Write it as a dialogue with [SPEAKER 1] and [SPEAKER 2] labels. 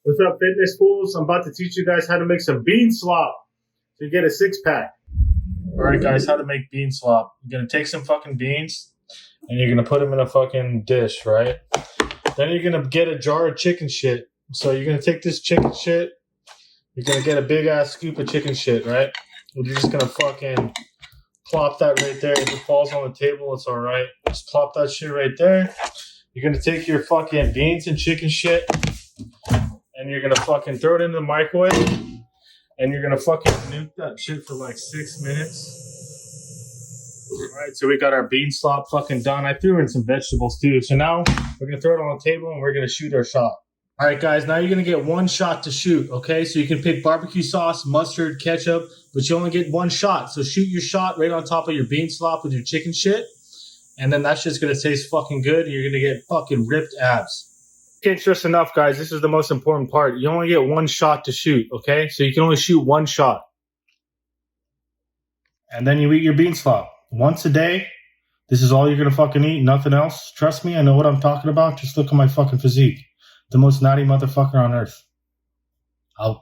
[SPEAKER 1] What's up, fitness fools? I'm about to teach you guys how to make some bean slop so you get a six-pack. All right, guys, how to make bean slop. You're going to take some fucking beans and you're going to put them in a fucking dish, right? Then you're going to get a jar of chicken shit. So you're going to take this chicken shit. You're going to get a big-ass scoop of chicken shit, right? And you're just going to fucking plop that right there. If it falls on the table, it's all right. Just plop that shit right there. You're going to take your fucking beans and chicken shit and you're going to fucking throw it in the microwave and you're going to fucking nuke that shit for like 6 minutes. All right, so we got our bean slop fucking done. I threw in some vegetables too. So now we're going to throw it on the table and we're going to shoot our shot. All right, guys, now you're going to get one shot to shoot, okay? So you can pick barbecue sauce, mustard, ketchup, but you only get one shot. So shoot your shot right on top of your bean slop with your chicken shit, and then that shit's going to taste fucking good, and you're going to get fucking ripped abs. Can't stress enough, guys. This is the most important part. You only get one shot to shoot, okay? So you can only shoot one shot. And then you eat your bean slop. Once a day, this is all you're going to fucking eat, nothing else. Trust me, I know what I'm talking about. Just look at my fucking physique. The most naughty motherfucker on earth. Out.